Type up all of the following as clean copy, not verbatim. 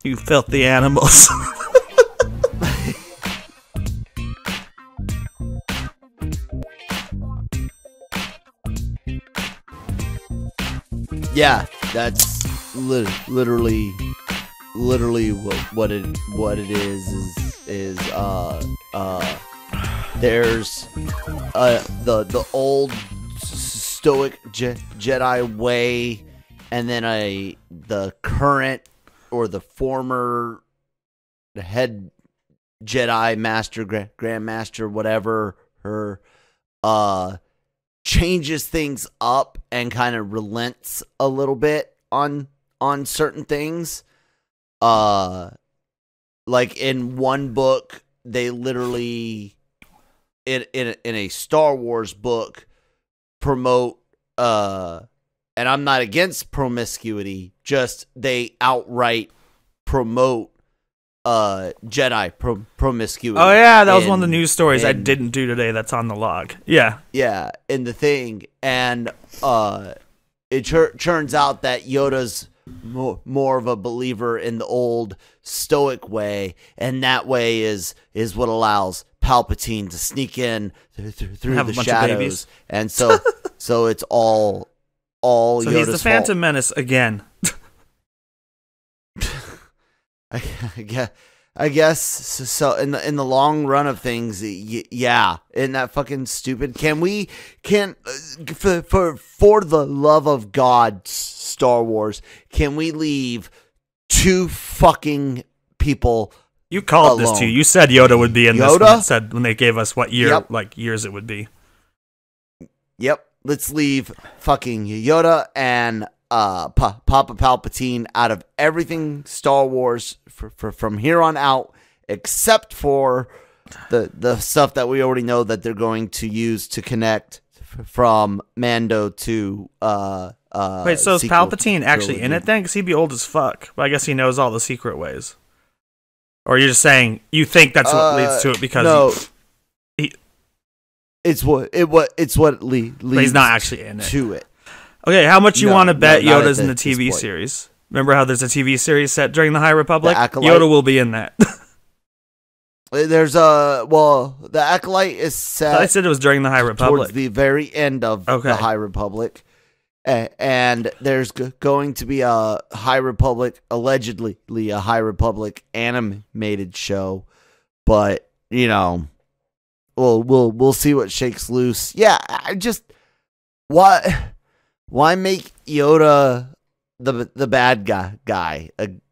You filthy animals. Yeah, that's literally what it is there's the old stoic Jedi way, and then the current or the former head Jedi master, grandmaster, whatever, her changes things up and kind of relents a little bit on certain things. Like in one book, they literally in a Star Wars book promote and I'm not against promiscuity, just they outright promote Jedi promiscuity. Oh yeah, that was one of the news stories I didn't do today that's on the log. Yeah, in the thing. And it turns out that Yoda's more of a believer in the old stoic way, and that way is what allows Palpatine to sneak in through the shadows. And so it's all so Yoda's he's the Phantom fault. Menace again. I guess so. In the long run of things, yeah. Isn't that fucking stupid? Can for the love of God, Star Wars, can we leave two fucking people? You called alone? this too. You said Yoda would be in Yoda? this. Said when they gave us what year, Yep. like years it would be. Yep. Let's leave fucking Yoda and Papa Palpatine out of everything Star Wars from here on out, except for the stuff that we already know that they're going to use to connect from Mando to Wait, so is Palpatine actually in it then? Because he'd be old as fuck. But I guess he knows all the secret ways. Or you're just saying you think that's what leads to it because no. he It's what leads. But he's not actually in it. To it. Okay, how much you want to bet not Yoda's at in the this TV point. series? Remember how there's a TV series set during the High Republic? The Acolyte? Yoda will be in that. There's the Acolyte is set. I said it was during the High Republic. Towards the very end of the High Republic. And there's going to be a High Republic, allegedly a High Republic animated show, but you know, we'll see what shakes loose. Yeah, I just why make Yoda the bad guy?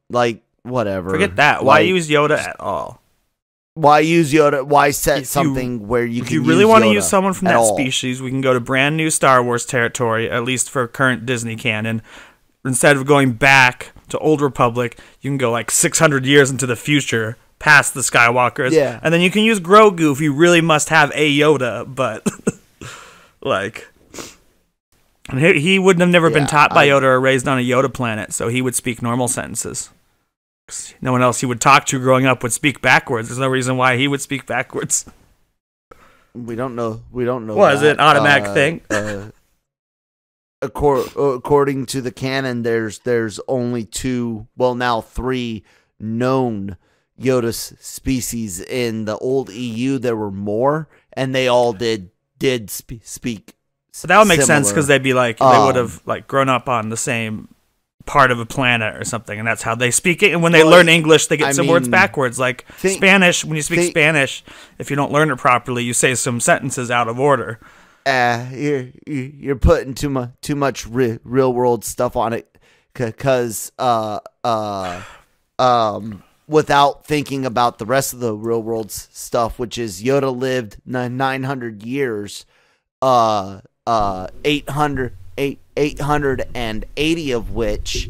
Like whatever. Forget that. Why use Yoda at all? Why use Yoda? Why set something where you can? If you really want to Yoda use someone from at that all? species, we can go to brand new Star Wars territory, at least for current Disney canon. Instead of going back to Old Republic, you can go like 600 years into the future, past the Skywalkers, and then you can use Grogu if you really must have a Yoda. But like, and he wouldn't have never been taught by Yoda or raised on a Yoda planet, so he would speak normal sentences. No one else he would talk to growing up would speak backwards. There's no reason why he would speak backwards. We don't know. What, is it an automatic thing? According to the canon, there's only now three known Yoda species. In the old EU, there were more, and they all did speak. So that would make sense because they'd be like they would have like grown up on the same part of a planet or something, and that's how they speek it. And when they learn English, they get some words backwards. Like Spanish, when you speak Spanish, if you don't learn it properly, you say some sentences out of order. You're putting too much real world stuff on it, because without thinking about the rest of the real world stuff, which is Yoda lived 900 years, 880 of which,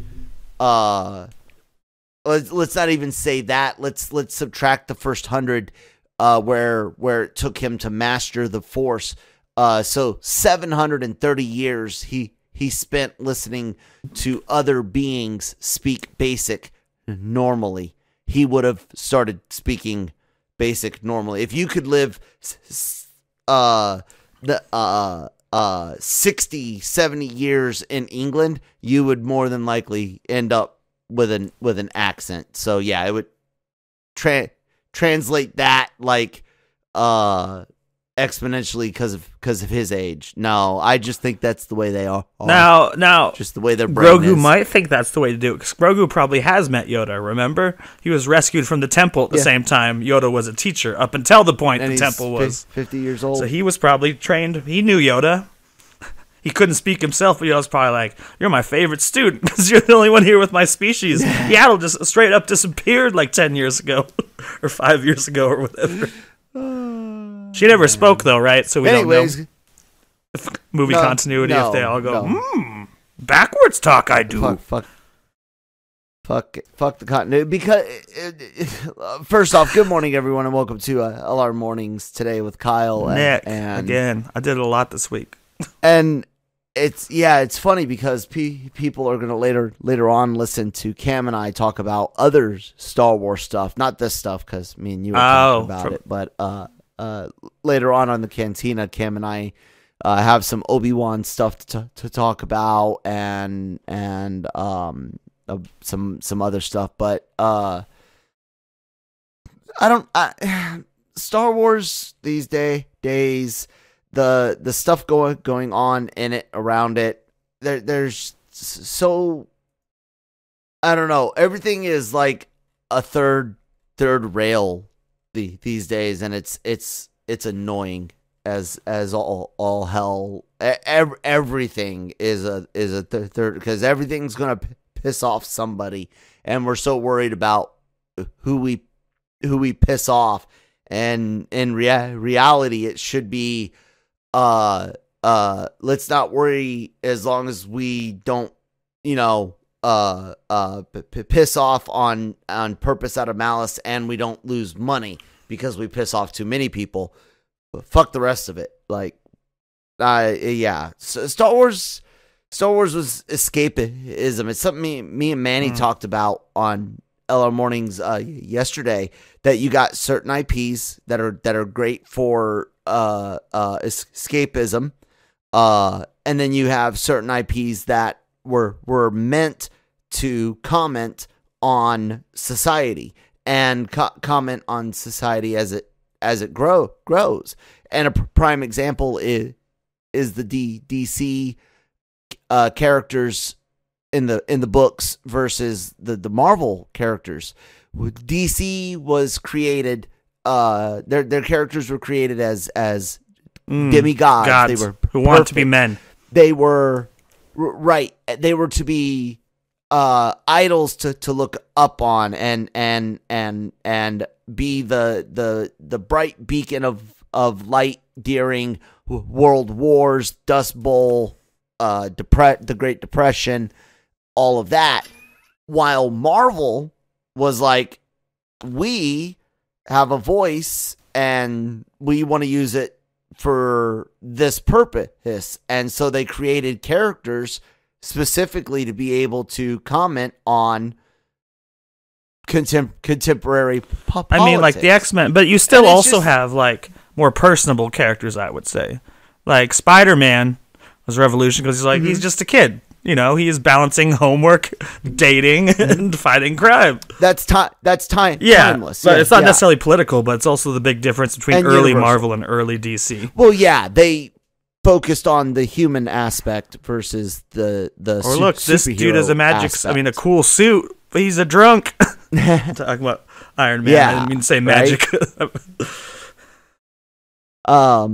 let's not even say that. Let's subtract the first 100, where it took him to master the Force. So 730 years he spent listening to other beings speak basic normally. He would have started speaking basic normally. If you could live 60, 70 years in England, you would more than likely end up with an accent. So yeah, it would translate that like exponentially because of his age. No, I just think that's the way they are. Now, just the way their brain Grogu is. might think that's the way to do it, because Grogu probably has met Yoda. Remember, he was rescued from the temple at the same time Yoda was a teacher, up until the point And the he's temple was 50 years old. So he was probably trained. He knew Yoda. He couldn't speak himself, but Yoda's probably like, "You're my favorite student because you're the only one here with my species." Yaddle just straight up disappeared like 10 years ago, or 5 years ago, or whatever. She never spoke though, right? So we don't know if movie continuity if they all go, backwards talk. I do. Fuck the continuity. Because first off, good morning everyone, and welcome to LR Mornings today with Kyle Nick. And again, I did a lot this week. And it's funny because people are gonna later on listen to Cam and I talk about other Star Wars stuff, not this stuff because me and you were talking about it, but later on the Cantina, Cam and I have some Obi-Wan stuff to talk about and some other stuff, but Star Wars these days. The stuff going on in it, around it, there's so, I don't know, everything is like a third rail these days, and it's annoying as all hell. Everything is a third, because everything's gonna piss off somebody, and we're so worried about who we piss off, and in reality it should be let's not worry as long as we don't, piss off on purpose out of malice, and we don't lose money because we piss off too many people. But fuck the rest of it. Like, yeah. So Star Wars was escapism. It's something me and Manny talked about on LR Mornings yesterday, that you got certain IPs that are great for escapism, and then you have certain IPs that were meant to comment on society and comment on society as it grows. And a prime example is the DC characters in the books versus the Marvel characters. DC was created, their characters were created as demigods. Gods they were who want to be men. They were right. They were to be idols to look up on, and be the bright beacon of light during world wars, Dust Bowl, the Great Depression, all of that. While Marvel was like, we have a voice and we want to use it for this purpose. And so they created characters specifically to be able to comment on contemporary politics. I mean, like the X-Men, but you still also have like more personable characters, I would say. Like Spider-Man was a revolution because he's like, he's just a kid. He is balancing homework, dating, and fighting crime. That's timeless. But it's not necessarily political, but it's also the big difference between early Marvel and early DC. Well, yeah, they focused on the human aspect versus the or look, this dude has a cool suit, but he's a drunk. Talking about Iron Man. Yeah, I didn't mean to say magic. Right?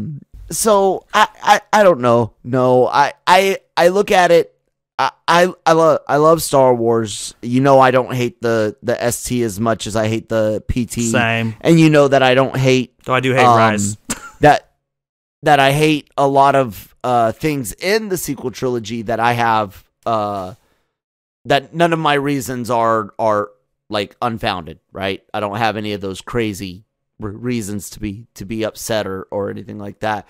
So I don't know. No, I look at it. I love Star Wars. I don't hate the ST as much as I hate the PT. Same. And that I don't hate. Though I do hate Rise. that I hate a lot of things in the sequel trilogy that I have that none of my reasons are like unfounded, right? I don't have any of those crazy reasons to be upset or anything like that.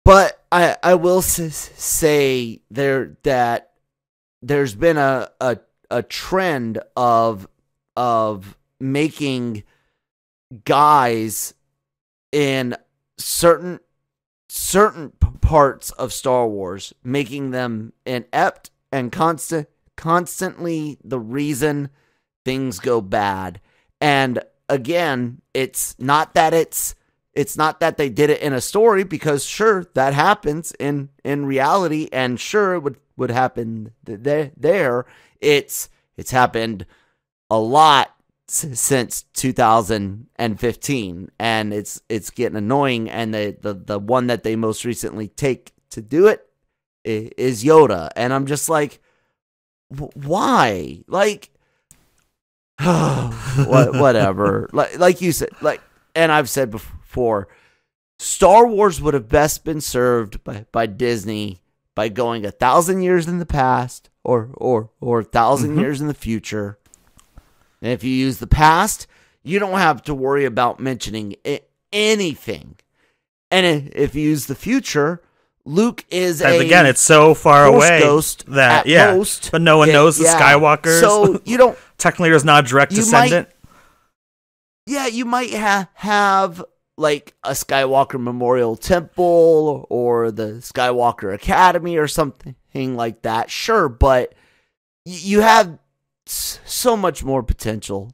But I will say that there's been a trend of making guys in certain parts of Star Wars, making them inept and constantly the reason things go bad. And again, it's not that they did it in a story, because sure, that happens in reality, and sure, it would happen there. It's happened a lot since 2015, and it's getting annoying. And the one that they most recently take to do it is Yoda, and I'm just like, why? Like, whatever. Like you said, and I've said before, Star Wars would have best been served by Disney by going 1,000 years in the past or 1,000 years in the future. And if you use the past, you don't have to worry about mentioning anything. And if you use the future, Luke is again, it's so far away ghost that most, but no one knows the Skywalkers. So you don't technically there's not a direct descendant. You might have like a Skywalker Memorial Temple or the Skywalker Academy or something like that. Sure, but you have so much more potential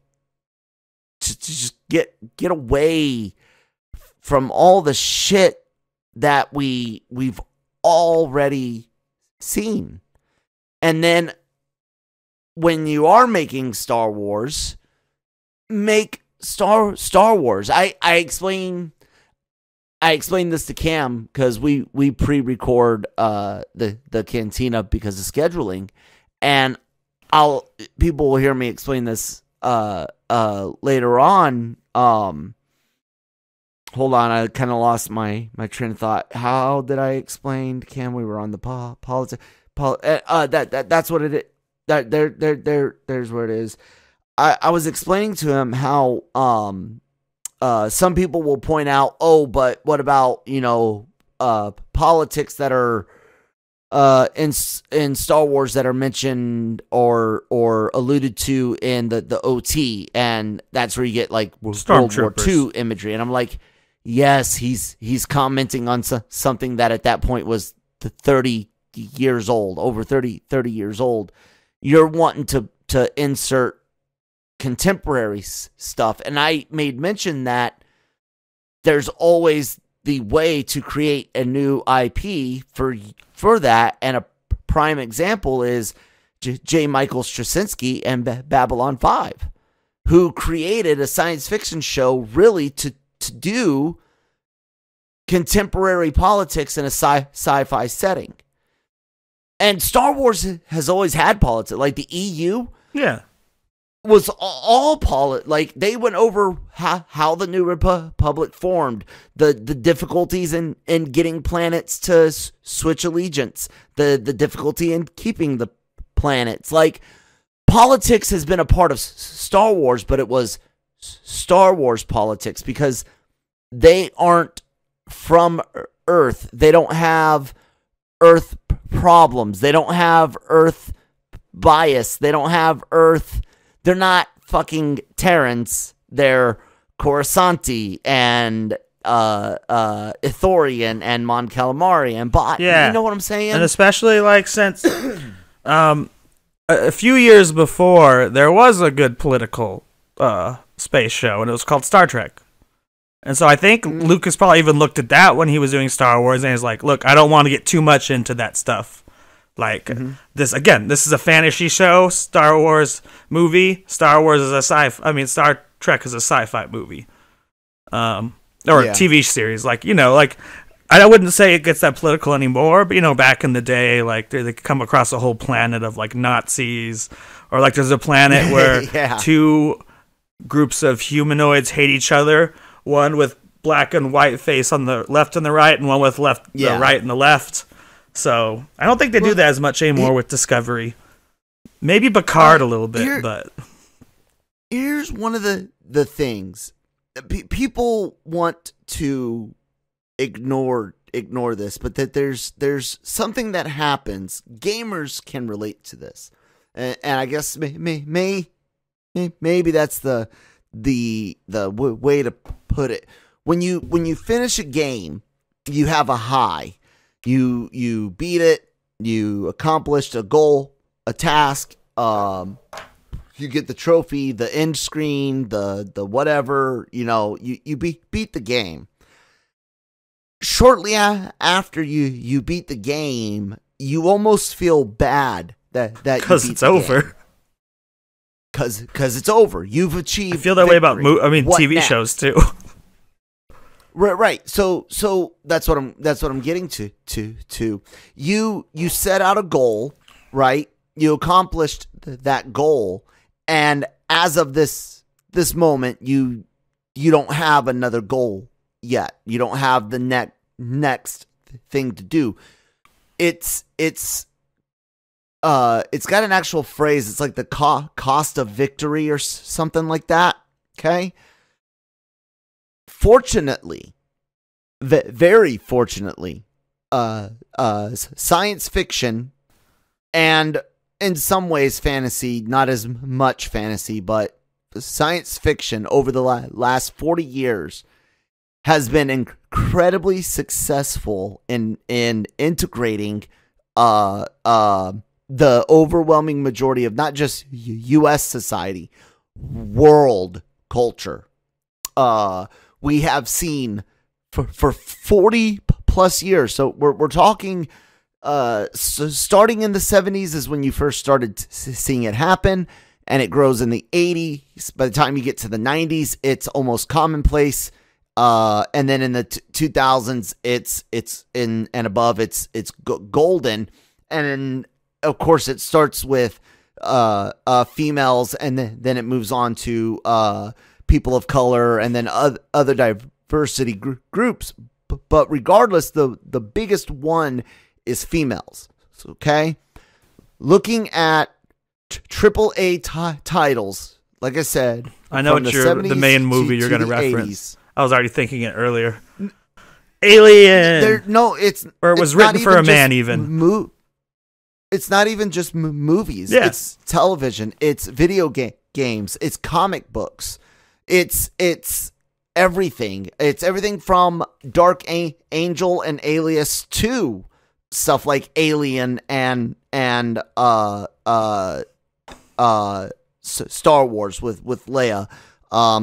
to just get away from all the shit that we've already seen. And then when you are making Star Wars, make Star Wars. I explain this to Cam because we pre-record the Cantina because of scheduling, and people will hear me explain this later on. Hold on, I kind of lost my train of thought. How did I explain to Cam we were on the politics? That's what it is. There's where it is. I was explaining to him how some people will point out, but what about politics that are in Star Wars that are mentioned or alluded to in the OT, and that's where you get like World War II imagery. And I'm like, yes, he's commenting on something that at that point was 30 years old, over 30 years old. You're wanting to insert contemporary stuff, and I made mention that there's always the way to create a new IP for that, and a prime example is J. Michael Straczynski and Babylon 5, who created a science fiction show really to do contemporary politics in a sci-fi setting. And Star Wars has always had politics, like the EU. Yeah. Was all like they went over how the New Republic formed, the difficulties in getting planets to switch allegiance, the difficulty in keeping the planets. Like, politics has been a part of Star Wars, but it was Star Wars politics because they aren't from Earth. They don't have Earth problems. They don't have Earth bias. They don't have Earth. They're not fucking Terrans. They're Coruscanti and Ithorian and Mon Calamari and Bot. Yeah. You know what I'm saying? And especially like since a few years before, there was a good political space show, and it was called Star Trek. And so I think Lucas probably even looked at that when he was doing Star Wars, and he's like, look, I don't want to get too much into that stuff. Like, this is a fantasy show, Star Wars movie. Star Wars is Star Trek is a sci-fi movie. TV series. Like, I wouldn't say it gets that political anymore, but, back in the day, like, they come across a whole planet of, like, Nazis, or, like, there's a planet where two groups of humanoids hate each other, one with black and white face on the left and the right, and one with the right and the left. So I don't think they do that as much anymore with Discovery. Maybe Picard a little bit, but here's one of the things. People want to ignore this, but that there's something that happens. Gamers can relate to this, and I guess maybe that's the way to put it. When you finish a game, you have a high. You beat it, you accomplished a goal, a task. You get the trophy, the end screen, the whatever. You beat the game. Shortly after you beat the game, you almost feel bad that because it's over. Because it's over. You've achieved. I feel that victory. way about TV next? shows too. Right. So that's what I'm getting to. You set out a goal, right? You accomplished that goal, and as of this moment, you don't have another goal yet. You don't have the next thing to do. It's got an actual phrase. It's like the cost of victory or something like that. Okay. Fortunately, very fortunately, science fiction and in some ways fantasy, not as much fantasy, but science fiction over the last 40 years has been incredibly successful in integrating the overwhelming majority of not just U.S. society, world culture. We have seen for 40 plus years. So we're talking, starting in the 70s is when you first started seeing it happen, and it grows in the 80s. By the time you get to the 90s, it's almost commonplace. And then in the 2000s, it's in and above, it's golden. And of course, it starts with females, and then it moves on to people of color, and then other diversity groups. But regardless, the biggest one is females. Okay, looking at AAA titles, like I said, I know it's the main movie you're going to reference. 80s. I was already thinking it earlier. Alien. Or it was written for a man even. It's not even just movies. Yeah. It's television. It's video games. It's comic books. It's everything. It's everything from Dark Angel and Alias to stuff like Alien and Star Wars with Leia.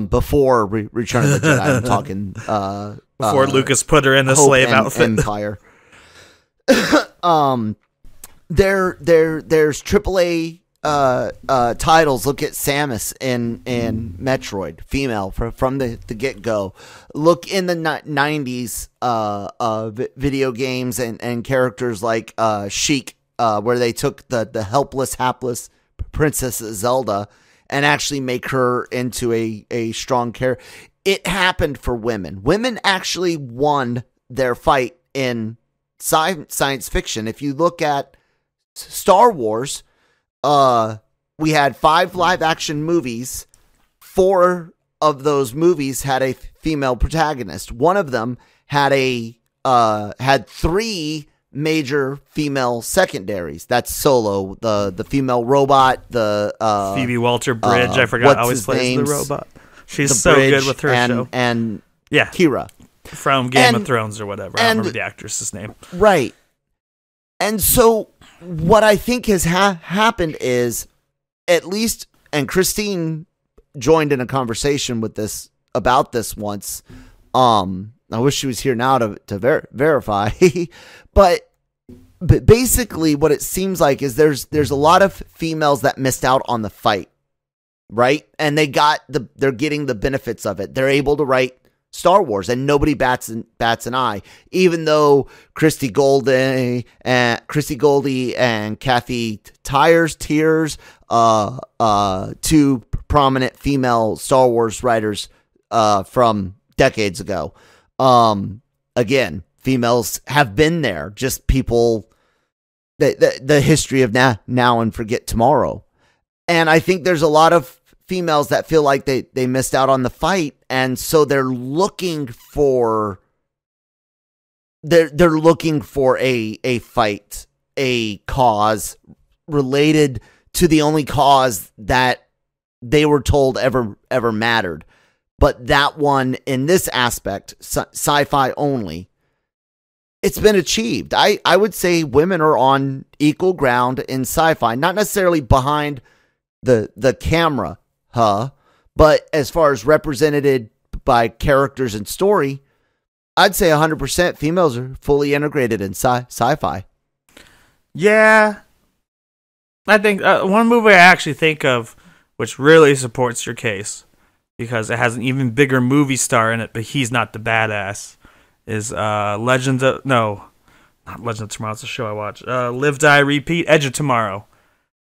Before Return of the Jedi, I'm talking before Lucas put her in the slave outfit. Empire. There's AAA titles. Look at Samus in Metroid, female from the get go. Look in the 90s video games and characters like Sheik, where they took the helpless, hapless Princess Zelda and actually make her into a strong character. It happened for women. Women actually won their fight in science fiction. If you look at Star Wars, we had 5 live action movies. 4 of those movies had a female protagonist. One of them had had 3 major female secondaries. That's Solo, the female robot, the Phoebe Waller-Bridge. I forgot. Always plays the robot. She's so good with her show. And yeah, Kira from Game of Thrones or whatever. I don't remember the actress's name. Right. And so what I think has happened is, at least, and Christine joined in a conversation with this about this once. I wish she was here now to verify, but basically what it seems like is there's a lot of females that missed out on the fight, right? And they're getting the benefits of it. They're able to write Star Wars, and nobody bats an eye, even though Christy Goldie and Kathy Tyers, 2 prominent female Star Wars writers from decades ago. Again, females have been there, just people, the history of now and forget tomorrow. And I think there's a lot of females that feel like they missed out on the fight. And so they're looking for a fight, a cause related to the only cause that they were told ever mattered. But that one, in this aspect, sci-fi only, it's been achieved. I would say women are on equal ground in sci-fi, not necessarily behind the camera, but as far as represented by characters and story, I'd say 100% females are fully integrated in sci-fi. Yeah. I think one movie I actually think of which really supports your case because it has an even bigger movie star in it, but he's not the badass, is not Legends of Tomorrow, it's a show I watch. Live, Die, Repeat, Edge of Tomorrow,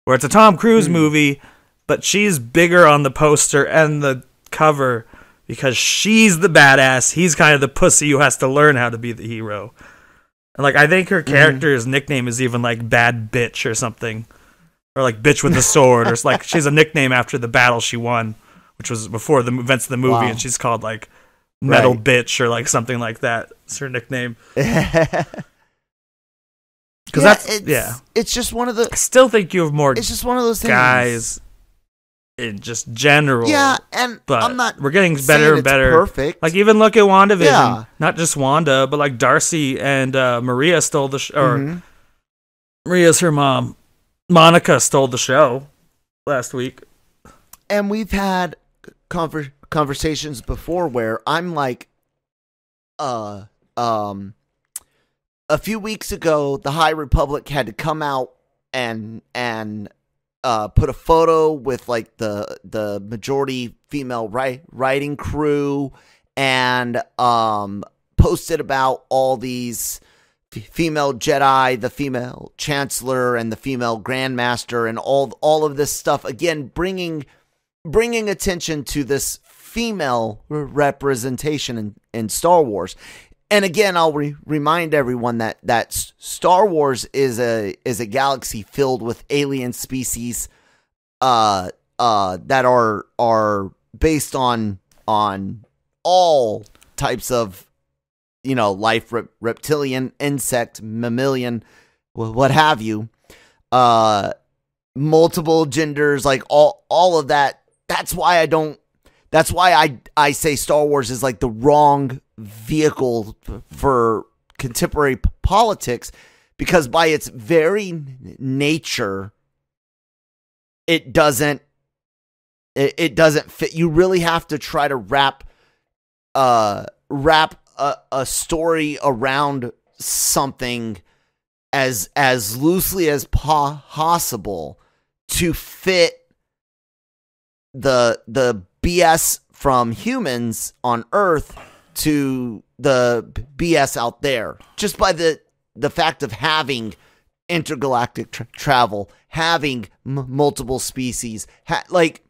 where it's a Tom Cruise movie, but she's bigger on the poster and the cover because she's the badass. He's kind of the pussy who has to learn how to be the hero. And like I think her character's nickname is even like Bad Bitch or something. Or like Bitch with a Sword. Or like she's a nickname after the battle she won, which was before the events of the movie, and she's called like Metal Bitch or like something like that. It's her nickname. It's just one of the. I still think you have more. It's just one of those things. Guys, in just general. Yeah, but I'm not. We're getting better and better. Perfect. Like even look at WandaVision. Yeah. Not just Wanda, but like Darcy and Maria stole the or Maria's her mom. Monica stole the show last week. And we've had conversations before where I'm like, a few weeks ago, the High Republic had to come out and put a photo with like the majority female writing crew and posted about all these female Jedi, the female Chancellor, and the female Grandmaster, and all of this stuff. Again, bringing attention to this female representation in Star Wars. And again, I'll remind everyone that Star Wars is a galaxy filled with alien species that are based on all types of life, reptilian, insect, mammalian, what have you, multiple genders, like all of that. That's why I say Star Wars is like the wrong vehicle for contemporary politics, because by its very nature, it doesn't fit. You really have to try to wrap a story around something as loosely as possible to fit the BS from humans on Earth to the BS out there, just by the fact of having intergalactic travel, having multiple species. Like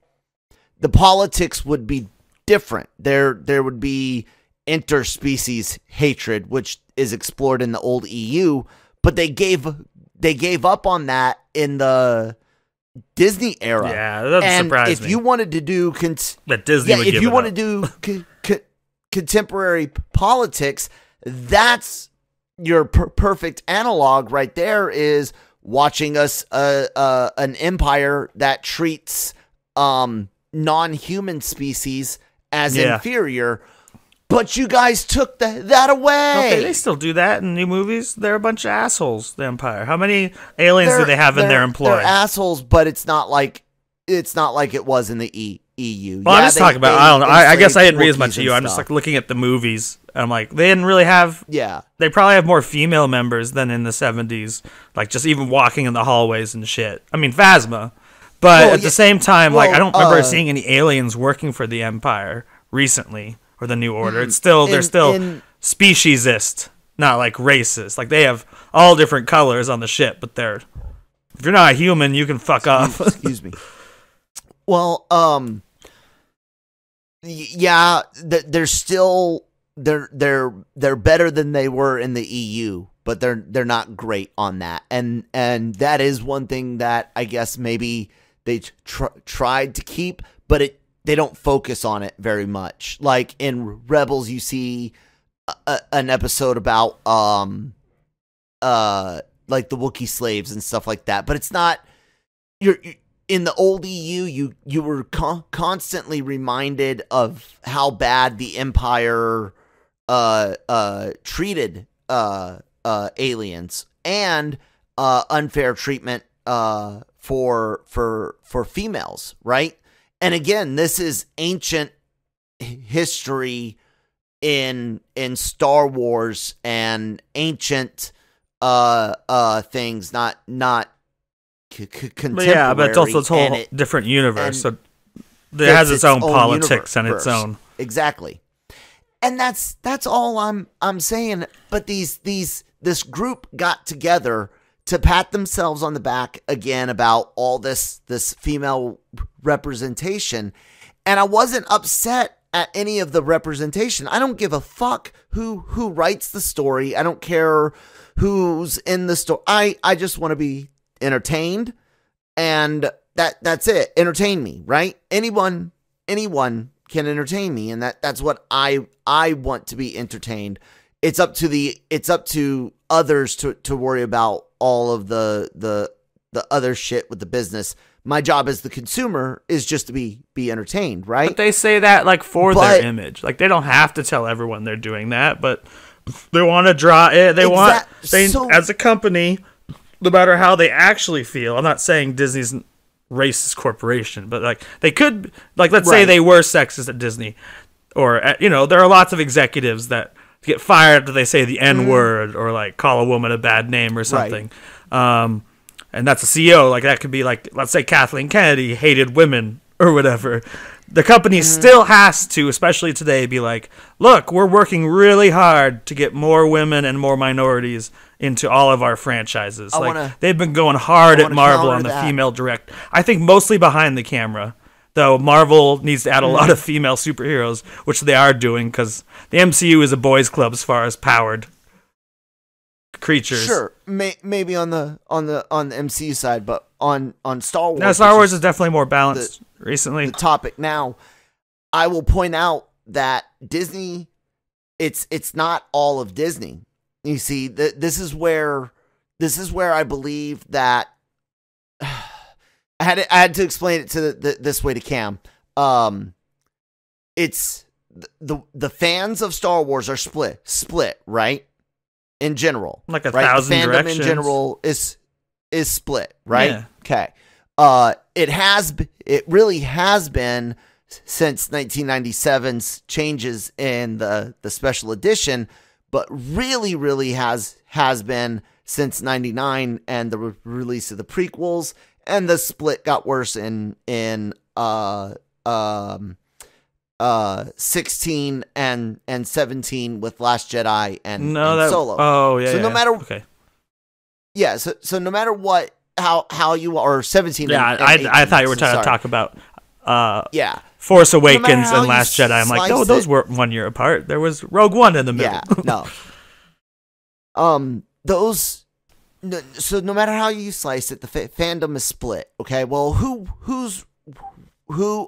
the politics would be different. There would be interspecies hatred, which is explored in the old EU, but they gave up on that in the Disney era. Yeah, that doesn't surprise me. If you wanted to do contemporary politics, that's your perfect analog right there. Is watching us an empire that treats non-human species as inferior. But you guys took that away. Okay, they still do that in new movies. They're a bunch of assholes, the Empire. How many aliens do they have in their employ? They're assholes, but it's not like it was in the EU. Well, I'm just talking about, I don't know. I guess I didn't read as much of you. I'm just like looking at the movies. I'm like, they didn't really have. Yeah. They probably have more female members than in the 70s. Like just even walking in the hallways and shit. I mean, Phasma. But at the same time, like I don't remember seeing any aliens working for the Empire recently. Or the New Order. It's still they're still speciesist, not like racist. Like they have all different colors on the ship, but if you're not a human, you can fuck off. Excuse me. Well, yeah, they're still they're better than they were in the EU, but they're not great on that. And that is one thing that I guess maybe they tried to keep, but they don't focus on it very much. Like in Rebels, you see an episode about like the Wookiee slaves and stuff like that. But it's not. You're in the old EU. You were constantly reminded of how bad the Empire treated aliens and unfair treatment for females, right? And again, this is ancient history in Star Wars and ancient things, not contemporary. Yeah, but it's also its whole different universe, so it has its own politics and its own. Exactly. And that's all I'm saying. But this group got together to pat themselves on the back again about all this female representation, and I wasn't upset at any of the representation. I don't give a fuck who writes the story. I don't care who's in the story. I just want to be entertained, and that's it. Entertain me, right? Anyone can entertain me, and that's what I want to be entertained. It's up to others to worry about all of the other shit with the business. My job as the consumer is just to be entertained, right? But they say that like for their image. Like they don't have to tell everyone they're doing that, but they want to draw it. As a company, no matter how they actually feel. I'm not saying Disney's a racist corporation, but like they could, like let's say they were sexist at Disney, or there are lots of executives that get fired after they say the N-word or like call a woman a bad name or something. Right. And that's a CEO. Like that could be like, let's say Kathleen Kennedy hated women or whatever. The company still has to, especially today, be like, look, we're working really hard to get more women and more minorities into all of our franchises. They've been going hard at Marvel on the female direct. I think mostly behind the camera, though Marvel needs to add a lot of female superheroes, which they are doing because the MCU is a boys' club as far as powered creatures. Sure, maybe on the MCU side, but on Star Wars. Now, Star Wars is definitely more balanced recently. The topic now, I will point out that Disney, it's not all of Disney. You see, this is where I believe that I had to explain it to this way to Cam. It's the fans of Star Wars are split, right? In general, like 1,000 fandom directions. in general is split, right? Yeah. Okay. It really has been since 1997's changes in the special edition, but really has been since 99 and the release of the prequels, and the split got worse in 16 and 17 with Last Jedi and Solo. Oh yeah. So no matter okay. Yeah, so no matter what, how you are 17. Yeah, and 18, I thought you were trying to talk about yeah, Force Awakens and Last Jedi. I'm like, no, those were 1 year apart. There was Rogue One in the middle. Yeah, no. Those. So no matter how you slice it, the fandom is split. Okay, well, who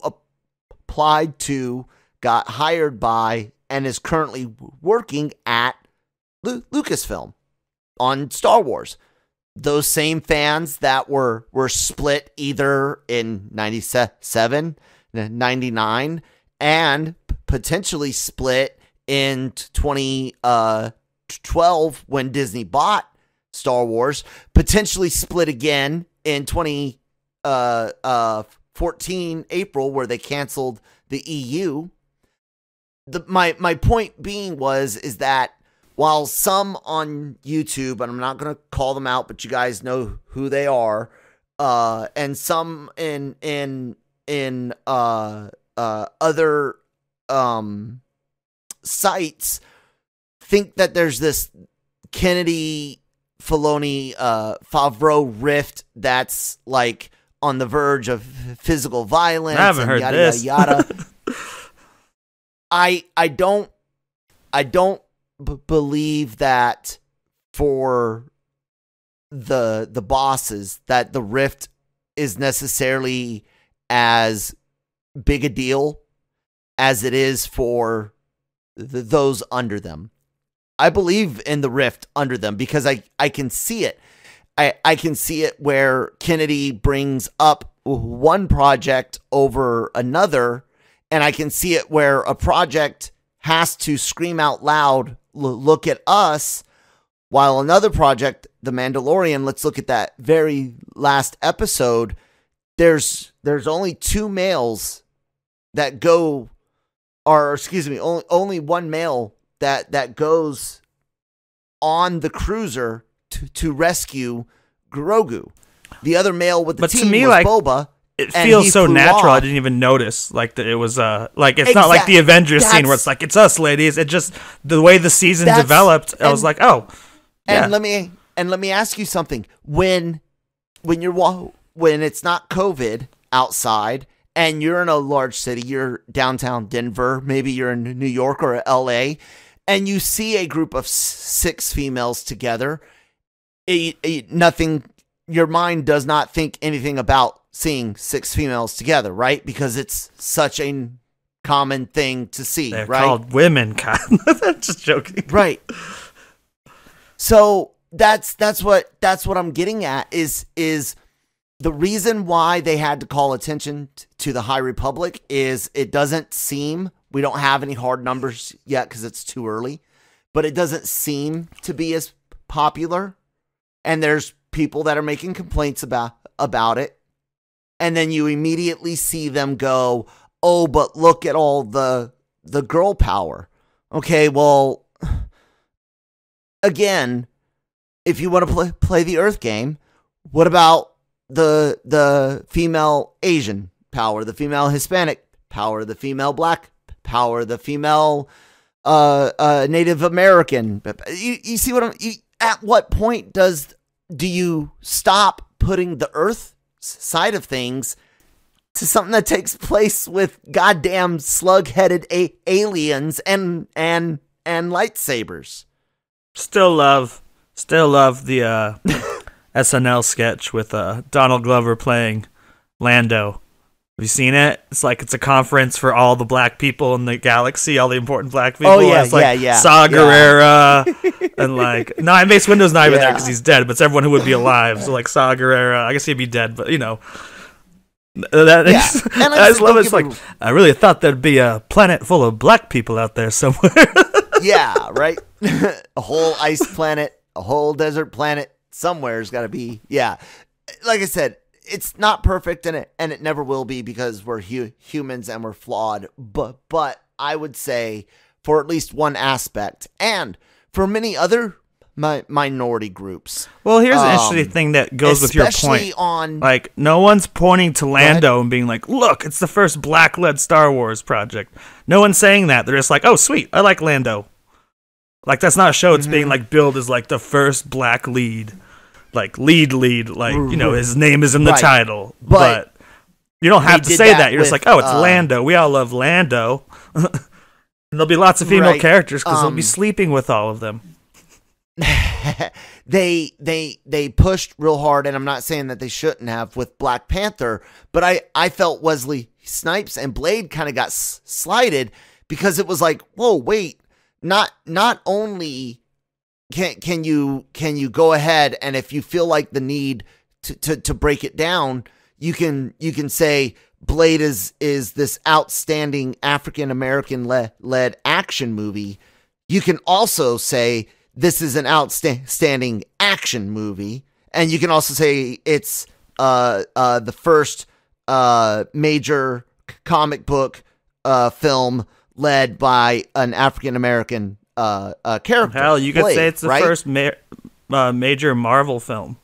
applied to, got hired by, and is currently working at Lucasfilm on Star Wars? Those same fans that were split either in 97, 99, and potentially split in 2012 when Disney bought Star Wars, potentially split again in 2014 April where they canceled the EU. My point being is that while some on YouTube, and I'm not going to call them out, but you guys know who they are, and some in other sites think that there's this Kennedy Filoni Favreau rift that's like on the verge of physical violence. I haven't heard yada, this. Yada, yada. I don't believe that for the bosses that the rift is necessarily as big a deal as it is for those under them. I believe in the rift under them because I can see it. I can see it where Kennedy brings up one project over another, and I can see it where a project has to scream out loud, look at us, While another project, The Mandalorian, let's look at that very last episode. There's only 2 males that go, or excuse me, only one male that goes on the cruiser to rescue Grogu. The other male with the team was Boba. It feels so natural. I didn't even notice that it was like it's not like the Avengers scene where it's like it's us ladies. It just the way the season developed. I was like, oh. Yeah. And let me ask you something. When it's not COVID outside and you're in a large city, you're downtown Denver, maybe you're in New York or LA, and you see a group of 6 females together, your mind does not think anything about seeing 6 females together, right? Because it's such a common thing to see. They're right? called women. Just joking. Right. So that's what I'm getting at is the reason why they had to call attention to the High Republic is it doesn't seem, we don't have any hard numbers yet because it's too early, but it doesn't seem to be as popular. And there's people that are making complaints about it. And then you immediately see them go, oh, but look at all the girl power. Okay, well, again, if you want to play the Earth game, what about the female Asian power, the female Hispanic power, the female black power, the female Native American? You see what at what point do you stop putting the Earth side of things to something that takes place with goddamn slug-headed aliens and lightsabers? Still love the SNL sketch with Donald Glover playing Lando. Have you seen it? It's like it's a conference for all the black people in the galaxy, all the important black people. Oh yeah, it's like yeah. Saw Gerrera and like Mace Windu's not even there because he's dead, but it's everyone who would be alive. So like Saw Gerrera, I guess he'd be dead, but you know. That and I just love it. It's like I really thought there'd be a planet full of black people out there somewhere. Yeah, right. A whole ice planet, a whole desert planet. Somewhere's got to be. Yeah, like I said, it's not perfect, and it never will be because we're humans and we're flawed. But I would say for at least one aspect, and for many other minority groups. Well, here's an interesting thing that goes with your point. Like, no one's pointing to Lando and being like, "Look, it's the first black-led Star Wars project." No one's saying that. They're just like, "Oh, sweet, I like Lando." Like, that's not a show. It's being like billed as like the first black lead. Like lead, like, you know, his name is in the title, but you don't have to say that. You're just like, oh, it's Lando. We all love Lando, and there'll be lots of female characters because they'll be sleeping with all of them. They pushed real hard, and I'm not saying that they shouldn't have with Black Panther, but I felt Wesley Snipes and Blade kind of got slighted because it was like, whoa, wait, not only. Can you go ahead and if you feel like the need to break it down, you can say Blade is this outstanding African American led action movie. You can also say this is an outstanding action movie, and you can also say it's the first major comic book film led by an African American character. Hell, you could say it's the first major Marvel film.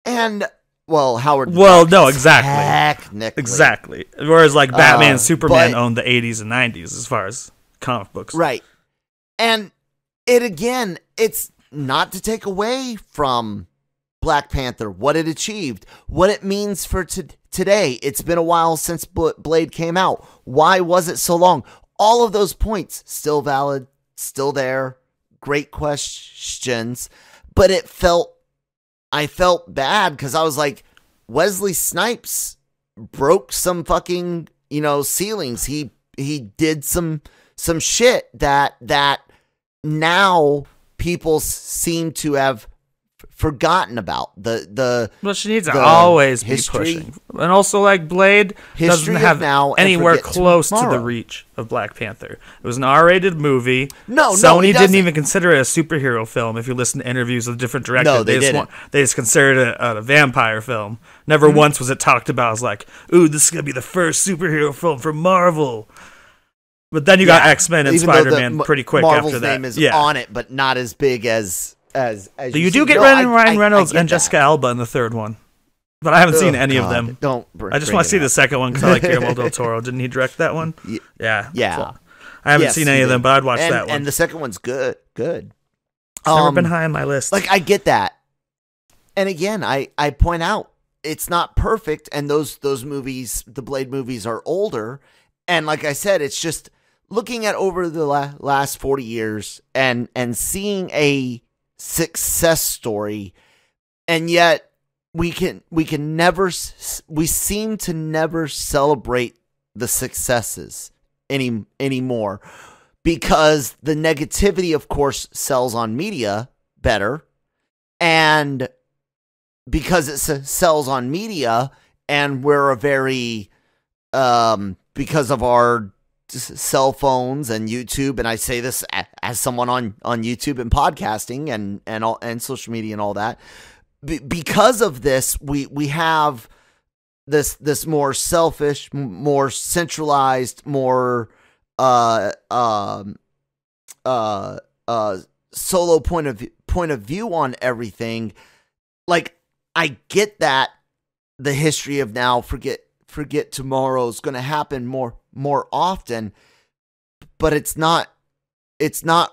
And Howard. Well, no, exactly. Technically, exactly. Whereas like Batman and Superman owned the 80s and 90s as far as comic books, right? And it's not to take away from Black Panther, what it achieved, what it means for today. It's been a while since Blade came out. Why was it so long? All of those points, still valid, still there, great questions, but I felt bad because I was like, Wesley Snipes broke some fucking, ceilings. He did some shit that now people seem to have forgotten about. Well, she needs to the always history- be pushing. And also, like, Blade History doesn't of have now and anywhere forget close to the tomorrow. reach of Black Panther. It was an R-rated movie. No, Sony it didn't doesn't. even consider it a superhero film. If you listen to interviews with different directors, No, they didn't. They just considered it a vampire film. Never Mm-hmm. once was it talked about as like, ooh, this is gonna be the first superhero film for Marvel. But then you got X-Men and Even though Spider-Man pretty quick Marvel's after that. name is on it, but not as big as But you do get Ryan Reynolds and Jessica Alba in the third one. But I haven't seen any of them. I just want to see the second one because I like Guillermo del Toro. Didn't he direct that one? Yeah. Yeah. I haven't seen any of them, but I'd watch that one. And the second one's good. It's never been high on my list. Like, I get that. And again, I point out, it's not perfect, and those movies, the Blade movies, are older. And like I said, it's just looking at over the last 40 years and seeing a success story, and yet we seem to never celebrate the successes anymore, because the negativity, of course, sells on media better, and because it sells on media, and we're a very because of our cell phones and YouTube, and I say this as someone on YouTube and podcasting and social media and all that. Because of this, we have this more selfish, more centralized, more solo point of view on everything. Like, I get that the history of now, forget tomorrow is going to happen more often, but it's not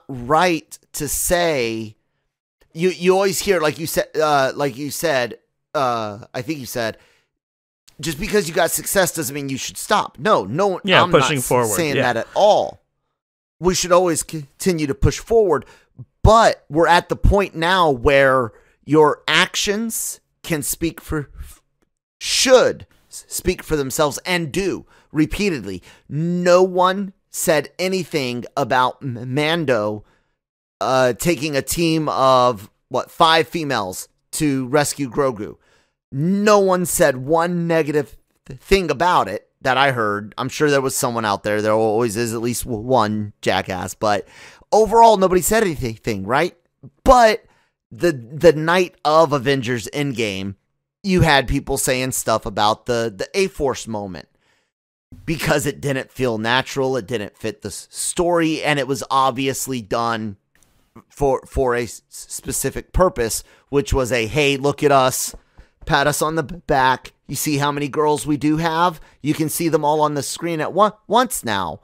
right to say. You always hear, like you said, I think you said, just because you got success doesn't mean you should stop. No, I'm pushing not forward, saying that at all. We should always continue to push forward, but we're at the point now where your actions should speak for themselves, and do repeatedly. No one said anything about Mando taking a team of 5 females to rescue Grogu. No one said one negative thing about it that I heard. I'm sure there was someone out there. There always is at least one jackass, but overall nobody said anything, right? But the night of Avengers Endgame, you had people saying stuff about the A-Force moment, because it didn't feel natural, it didn't fit the story, and it was obviously done for a specific purpose, which was hey, look at us, pat us on the back. You see how many girls we do have? You can see them all on the screen at once now.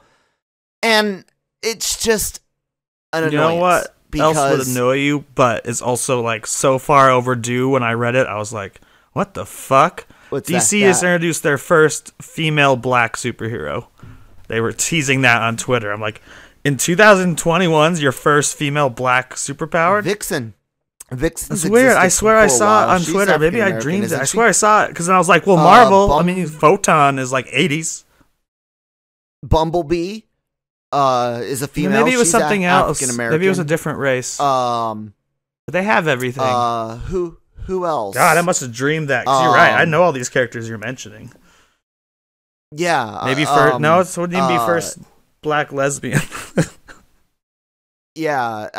And it's just an annoyance. You know what because else would annoy you, but is also like so far overdue? When I read it, I was like, what the fuck? DC has introduced their first female black superhero. They were teasing that on Twitter. I'm like, in 2021's your first female black superpower? Vixen's It's weird. I swear I saw it on Twitter. Maybe I dreamed it. I swear I saw it, because I was like, well, Marvel, Photon is like 80s. Bumblebee is a female. Maybe it was She's something else. African-American. Maybe it was a different race. But they have everything. Who else? God, I must have dreamed that. 'Cause you're right. I know all these characters you're mentioning. Yeah. Maybe first. No, it wouldn't even be first black lesbian. Yeah,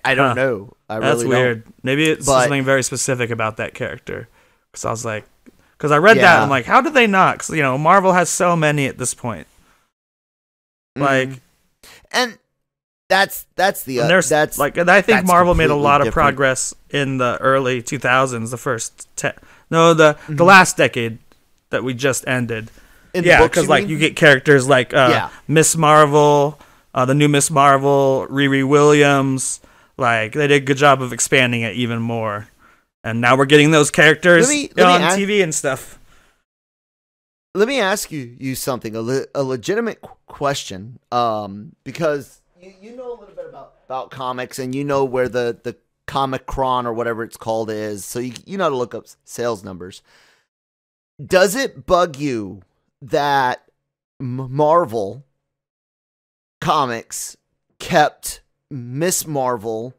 I don't know. That's really weird. don't. Maybe it's something very specific about that character. Because I was like, because I read that and I'm like, how did they not? Because Marvel has so many at this point. Like, and that's the that's like, and I think Marvel made a lot of different. progress in the early 2000s, the first the last decade that we just ended. Because like you get characters like Miss Marvel, the new Miss Marvel, Riri Williams. Like, they did a good job of expanding it even more, and now we're getting those characters on TV and stuff. Let me ask you something, a legitimate question, because you know a little bit about comics, and you know where the Comic-Con or whatever it's called is, so you know how to look up sales numbers. Does it bug you that Marvel Comics kept Miss Marvel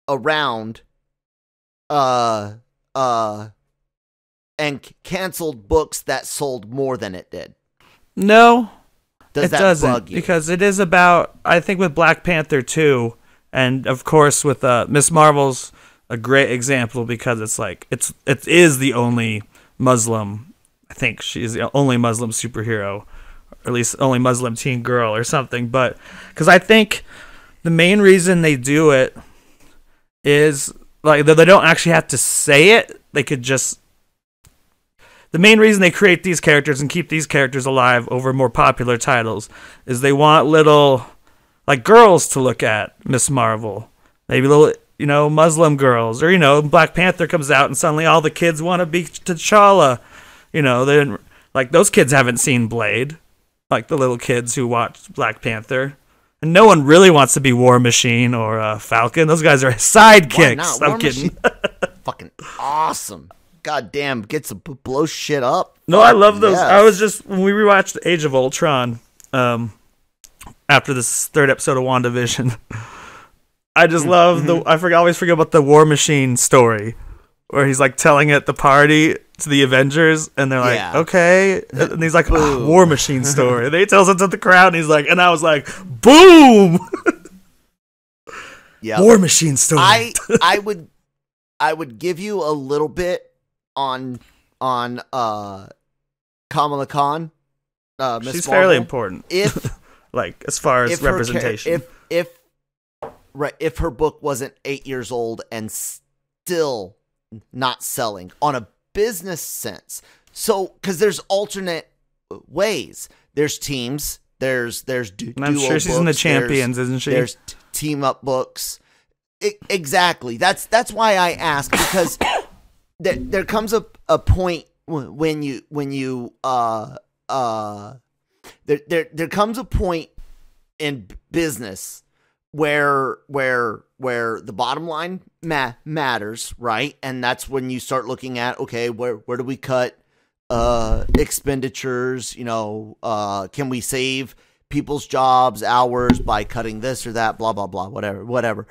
around uh, uh, and canceled books that sold more than it did? No, Does it that doesn't, bug you? because it is about, I think with Black Panther 2, and of course with Miss Marvel's a great example, because it's like it is the only Muslim, I think she's the only Muslim superhero, or at least only Muslim teen girl or something. But because I think the main reason they do it is like they don't actually have to say it. They could just, the main reason they create these characters and keep these characters alive over more popular titles is they want little, like, girls to look at Miss Marvel. Maybe little, Muslim girls. Or, Black Panther comes out and suddenly all the kids want to be T'Challa. Then, like, those kids haven't seen Blade. Like, the little kids who watched Black Panther. And no one really wants to be War Machine or Falcon. Those guys are sidekicks. I'm kidding. Fucking awesome. God damn, gets to blow shit up. No, I love those. Yes. I was just, when we rewatched Age of Ultron, after this third episode of WandaVision, I just love always forget about the War Machine story, where he's like telling at the party to the Avengers, and they're like, okay, and he's like, War Machine story. And he tells it to the crowd, and he's like, and I was like, boom. Yeah, War Machine story. I would give you a little bit on Kamala Khan. She's Marvel. fairly important. If like, as far as representation. If her book wasn't 8 years old and still not selling on a business sense. So, because there's alternate ways. There's teams. There's duo I'm sure she's in the Champions, isn't she? There's team up books. Exactly. That's why I ask, because there comes a point when you there comes a point in business where the bottom line matters, right? And that's when you start looking at, okay, where do we cut expenditures? Can we save people's jobs, hours by cutting this or that, blah, blah, blah, whatever.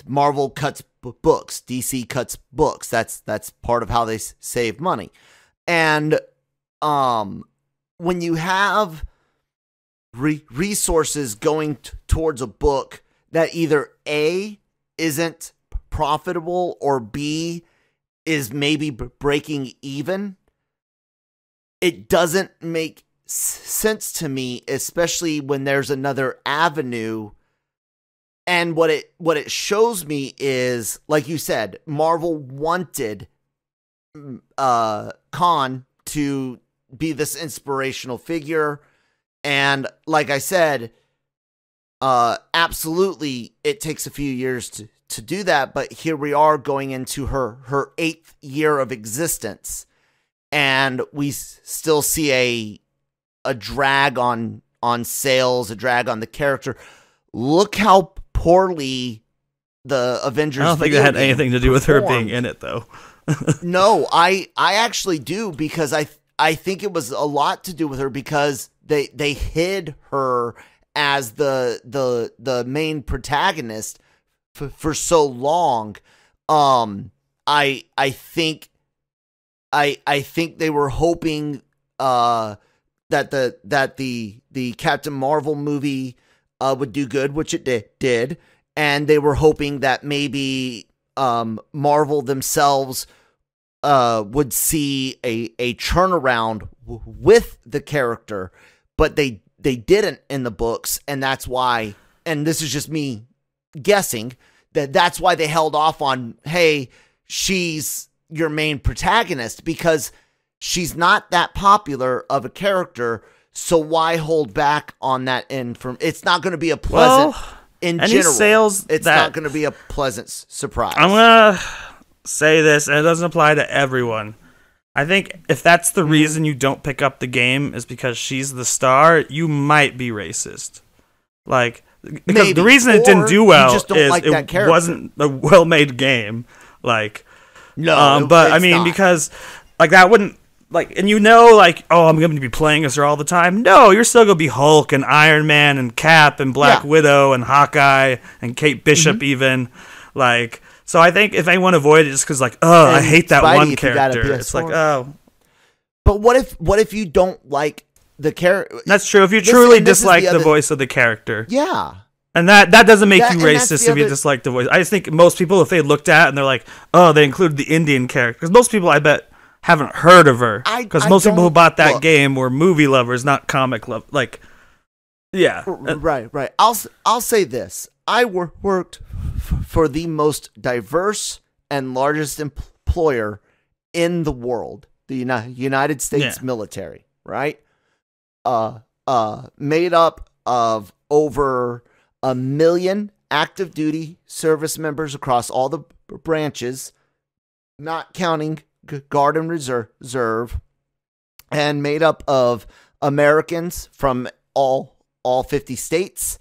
Marvel cuts books. DC cuts books. That's part of how they save money. And when you have resources going towards a book that either A, isn't profitable, or B, is maybe breaking even, it doesn't make sense to me, especially when there's another avenue. And what it shows me is, like you said, Marvel wanted Khan to be this inspirational figure, and like I said, absolutely it takes a few years to do that, but here we are going into her 8th year of existence, and we still see a drag on sales, a drag on the character. Look how poorly the Avengers. I don't think that had anything to do with her being in it, though. No, I actually do, because I think it was a lot to do with her, because they hid her as the main protagonist for so long. I think they were hoping that the Captain Marvel movie would do good, which it did, and they were hoping that maybe Marvel themselves would see a turnaround with the character, but they didn't in the books, and that's why. And this is just me guessing that's why they held off on, hey, she's your main protagonist, because she's not that popular of a character. So why hold back on that it's not going to be a pleasant, in general, sales, it's not going to be a pleasant surprise. I'm going to say this, and it doesn't apply to everyone. I think if that's the reason you don't pick up the game is because she's the star, you might be racist. Like, because Maybe. the reason it didn't do well is like it wasn't a well-made game. Like, no, but I mean, because like that wouldn't, like, and like, oh, I'm going to be playing as her all the time. No, you're still going to be Hulk and Iron Man and Cap and Black Widow and Hawkeye and Kate Bishop even. Like, So I think if anyone avoided it just because, like, oh, I hate that Spidey, one if you got a character, it's like, PS4. oh. But what if you don't like the character? That's true. If you truly dislike the voice of the character. Yeah. And that doesn't make you and that's racist the if you other- dislike the voice. I just think most people, if they looked at it and they're like, oh, they included the Indian character. Because most people, I bet, haven't heard of her. Because most people who bought that game were movie lovers, not comic lovers. Like, yeah. Right. I'll say this. I worked for the most diverse and largest employer in the world, the United States military, right? Made up of over 1 million active duty service members across all the branches, not counting Guard and Reserve, and made up of Americans from all 50 states,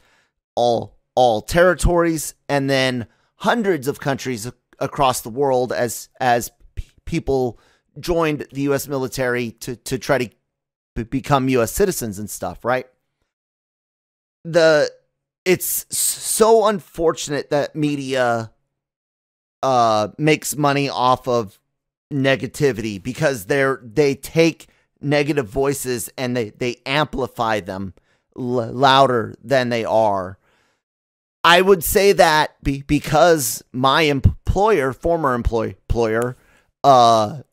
all territories, and then hundreds of countries across the world as people joined the U.S. military to try to become U.S. citizens and stuff, right? It's so unfortunate that media makes money off of negativity because they take negative voices and they amplify them louder than they are. I would say that because my former employer,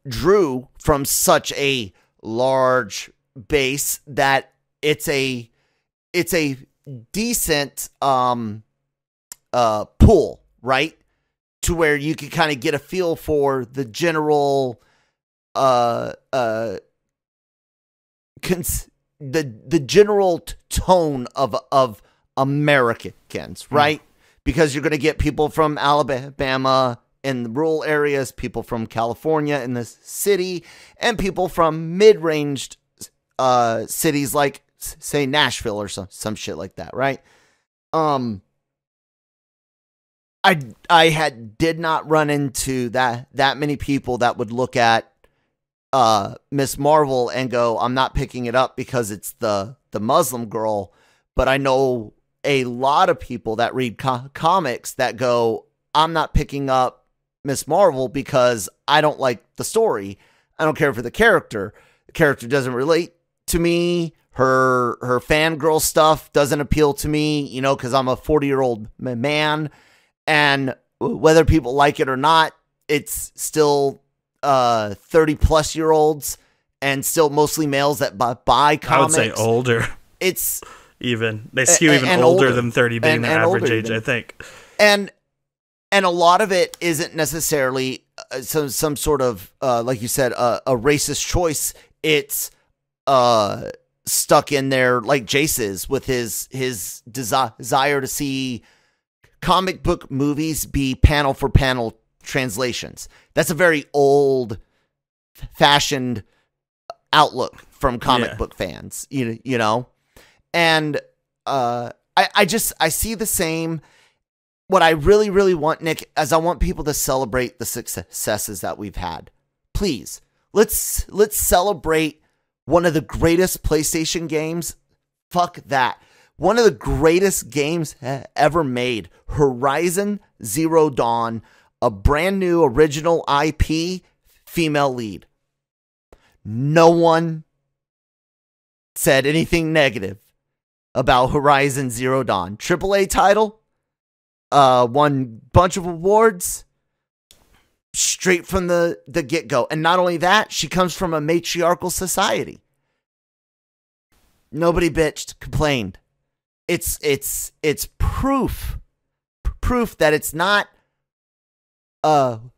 drew from such a large base that it's a decent pool, right? To where you can kind of get a feel for the general the general tone of Americans, right? Because you're going to get people from Alabama in the rural areas, people from California in the city, and people from mid-ranged cities like, say, Nashville or some shit like that, right? I did not run into that many people that would look at Miss Marvel and go, I'm not picking it up because it's the Muslim girl, but I know a lot of people that read comics that go, I'm not picking up Miss Marvel because I don't like the story. I don't care for the character. The character doesn't relate to me. Her fangirl stuff doesn't appeal to me, because I'm a 40-year-old man. And whether people like it or not, it's still 30-plus-year-olds and still mostly males that buy comics. I would say older. It's even they skew even older than 30 being the average age, I think. And a lot of it isn't necessarily some sort of like you said a racist choice. It's stuck in there like Jace is with his desire to see comic book movies be panel for panel translations. That's a very old fashioned outlook from comic book fans, you know? And I see the same. What I really, really want, Nick, is I want people to celebrate the successes that we've had. Please, let's celebrate one of the greatest PlayStation games. Fuck that. One of the greatest games ever made. Horizon Zero Dawn, a brand new original IP, female lead. No one said anything negative about Horizon Zero Dawn. AAA title, won a bunch of awards straight from the get-go. And not only that, she comes from a matriarchal society. Nobody bitched, complained. It's proof that it's not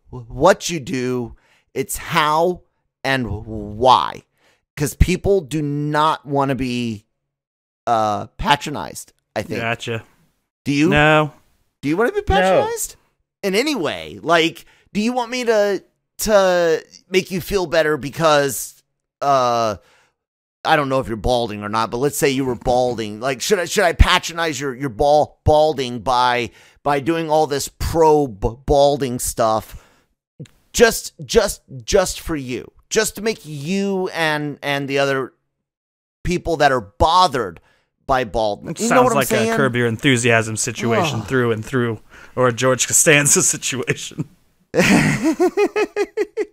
what you do, it's how and why. Because people do not want to be patronized, I think. Gotcha. Do you? No. Do you want to be patronized? No. In any way? Like, do you want me to make you feel better because I don't know if you're balding or not, but let's say you were balding. Like, should I patronize your balding by doing all this pro balding stuff just for you, just to make you and the other people that are bothered baldness. You know Sounds what I'm like saying? a Curb Your Enthusiasm situation through and through, or a George Costanza situation.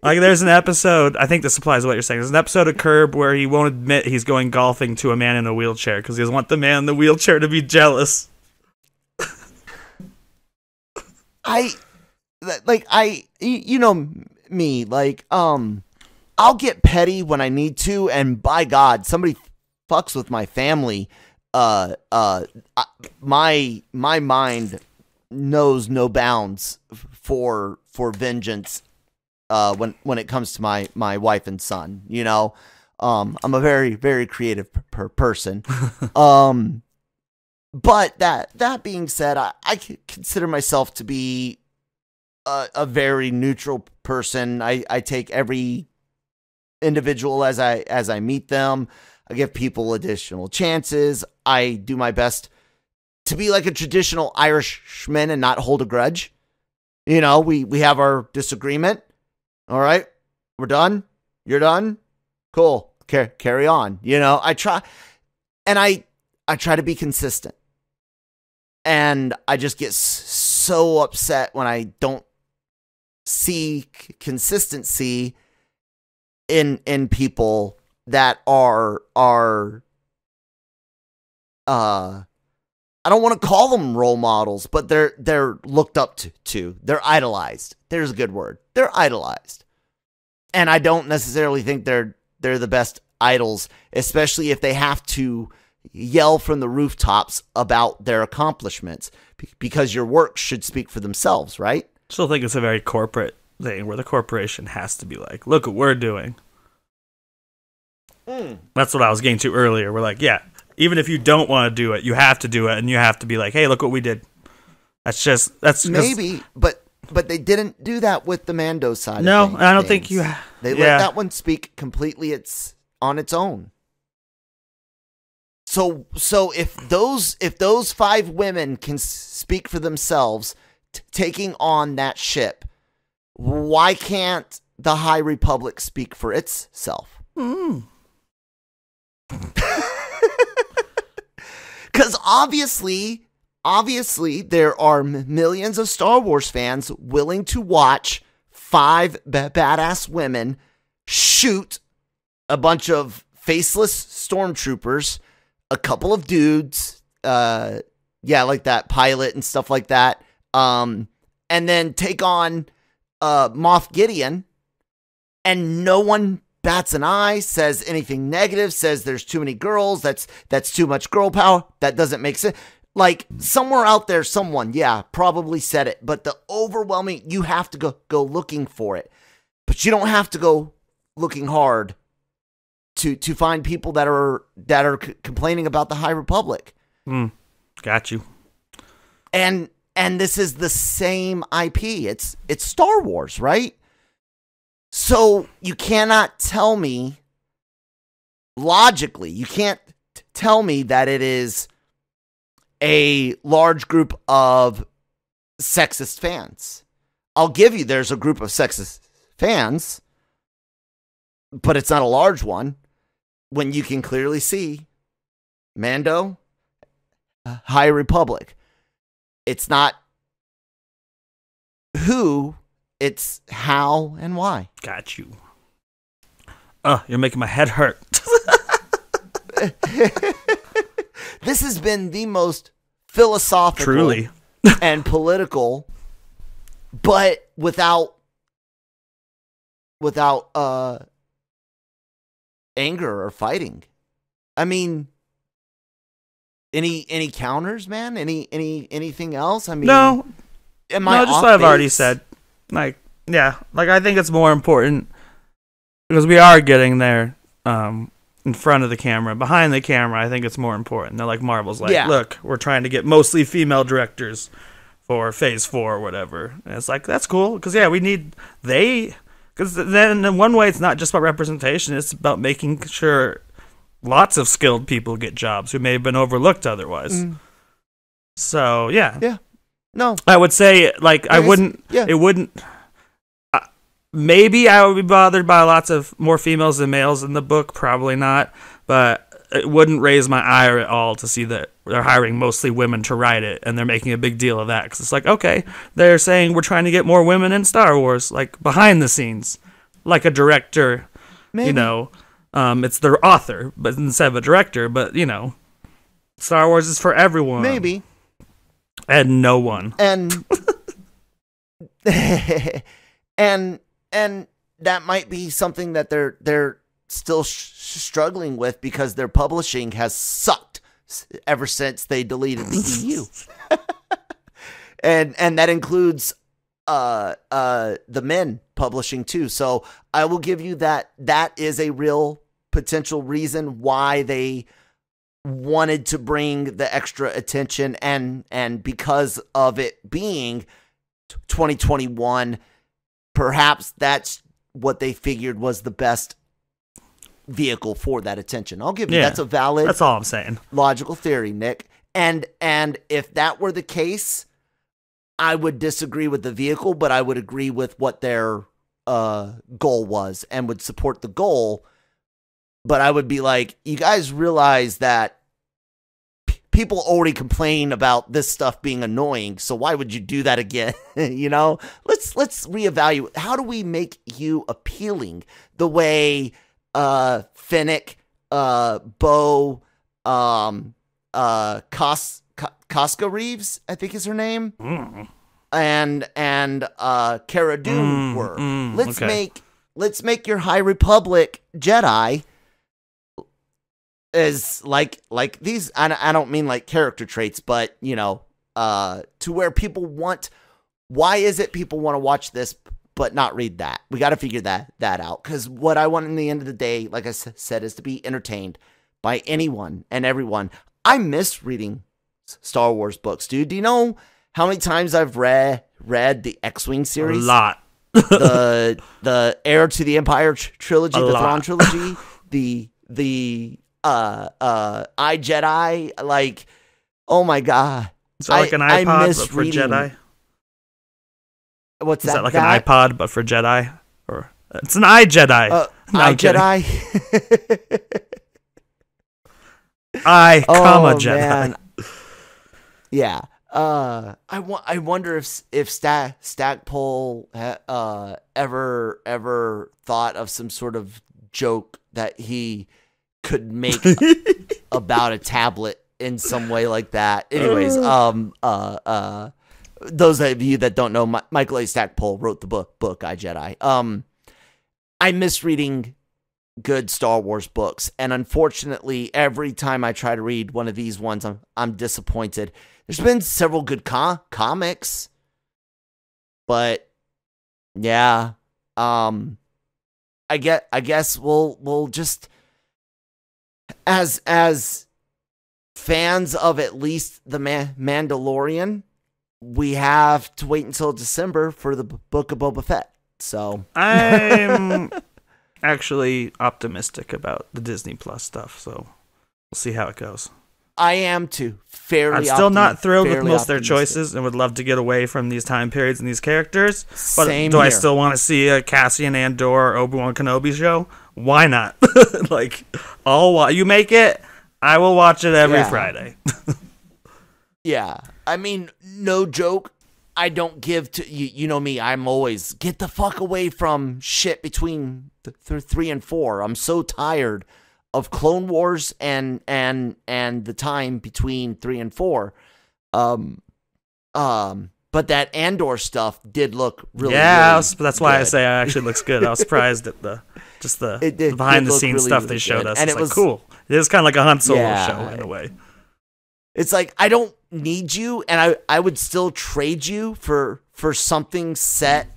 Like, there's an episode, I think this applies to what you're saying. There's an episode of Curb where he won't admit he's going golfing to a man in a wheelchair because he doesn't want the man in the wheelchair to be jealous. You know me, like, I'll get petty when I need to, and by God, somebody fucks with my family. My mind knows no bounds for vengeance. When it comes to my wife and son, you know, I'm a very, very creative person. But that being said, I consider myself to be a very neutral person. I take every individual as I meet them. I give people additional chances. I do my best to be like a traditional Irishman and not hold a grudge. You know, we have our disagreement. All right, we're done. You're done. Cool. Carry on. You know, I try to be consistent, and I just get so upset when I don't see consistency in people that are I don't want to call them role models, but they're looked up to. They're idolized. There's a good word. They're idolized. And I don't necessarily think they're the best idols, especially if they have to yell from the rooftops about their accomplishments, because your work should speak for themselves, right? Still think it's a very corporate thing where the corporation has to be like, look what we're doing. That's what I was getting to earlier. We're like, yeah, even if you don't want to do it, you have to do it, and you have to be like, hey, look what we did. That's maybe, but they didn't do that with the Mando side. No, of things, I don't think you. They let that one speak completely. It's on its own. So if those 5 women can speak for themselves, taking on that ship, why can't the High Republic speak for itself? Because obviously there are millions of Star Wars fans willing to watch 5 badass women shoot a bunch of faceless stormtroopers, a couple of dudes, like that pilot and stuff like that, and then take on Moff Gideon, and no one bats an eye, says anything negative, says there's too many girls, that's too much girl power, that doesn't make sense. Like, somewhere out there, someone, probably said it, but the overwhelming, you have to go looking for it. But you don't have to go looking hard to find people that are complaining about the High Republic. Got you. And this is the same IP. It's Star Wars, right? So you cannot tell me logically, you can't tell me that it is a large group of sexist fans. I'll give you there's a group of sexist fans, but it's not a large one when you can clearly see Mando, High Republic. It's not who, it's how and why. Got you. Oh, you're making my head hurt. This has been the most philosophical Truly. and political, but without anger or fighting. I mean, any counters, man? Anything else? I mean, no, am I just what I've already said. Like, yeah, like I think it's more important because we are getting there in front of the camera. Behind the camera, I think it's more important. They're like Marvel's like, look, we're trying to get mostly female directors for Phase 4 or whatever. And it's like, that's cool because, we need because then in one way it's not just about representation, it's about making sure lots of skilled people get jobs who may have been overlooked otherwise. So, yeah. No. I would say, like, it wouldn't, maybe I would be bothered by lots of more females than males in the book, probably not, but it wouldn't raise my ire at all to see that they're hiring mostly women to write it, and they're making a big deal of that, because it's like, okay, they're saying we're trying to get more women in Star Wars, like behind the scenes, like a director. Maybe. You know, it's the author, but instead of a director. But you know, Star Wars is for everyone. Maybe. And no one. And and that might be something that they're still struggling with, because their publishing has sucked ever since they deleted the EU. and that includes the men publishing too. So I will give you that is a real potential reason why they wanted to bring the extra attention, and because of it being 2021, perhaps that's what they figured was the best vehicle for that attention. I'll give you that's a valid, that's all I'm saying, logical theory, Nick. And if that were the case, I would disagree with the vehicle, but I would agree with what their goal was and would support the goal. But I would be like, you guys realize that people already complain about this stuff being annoying, so why would you do that again? You know, let's reevaluate. How do we make you appealing the way Fennec, Bo, Casca Reeves, I think is her name, and Cara Dune were. Let's make your High Republic Jedi is like these. I don't mean like character traits, but you know, to where people want. Why is it people want to watch this but not read that? We got to figure that out, because what I want in the end of the day, like I said, is to be entertained by anyone and everyone. I miss reading Star Wars books, dude. Do you know how many times I've read the X-Wing series? A lot. the Heir to the Empire trilogy, the Thrawn trilogy, the I Jedi, like, oh my god. Is that like an iPod but for Jedi? What's that? Is that like an iPod but for Jedi? Or it's an iJedi. I Jedi. Jedi. Man. Yeah. I wonder if Stackpole ever thought of some sort of joke that he could make about a tablet in some way like that. Anyways, those of you that don't know, Michael A. Stackpole wrote the book I Jedi. I miss reading good Star Wars books, and unfortunately, every time I try to read one of these ones, I'm disappointed. There's been several good comics, but yeah, I guess we'll just as fans of at least the Mandalorian, we have to wait until December for the Book of Boba Fett. So I'm actually optimistic about the Disney Plus stuff, so we'll see how it goes. I am too. I'm still not thrilled with most of their choices and would love to get away from these time periods and these characters. But do I still want to see a Cassian Andor or Obi-Wan Kenobi show? Why not? Like, you make it, I will watch it every Friday. Yeah. I mean, no joke. I don't give to you. You know me. I'm always get the fuck away from shit between 3 and 4. I'm so tired of Clone Wars and the time between 3 and 4. But that Andor stuff did look really that's why good. I say it actually looks good. I was surprised at the behind the scenes stuff they showed us. And it was like, cool. It is kind of like a Han Solo show in a way. It's like, I don't need you, and I would still trade you for something set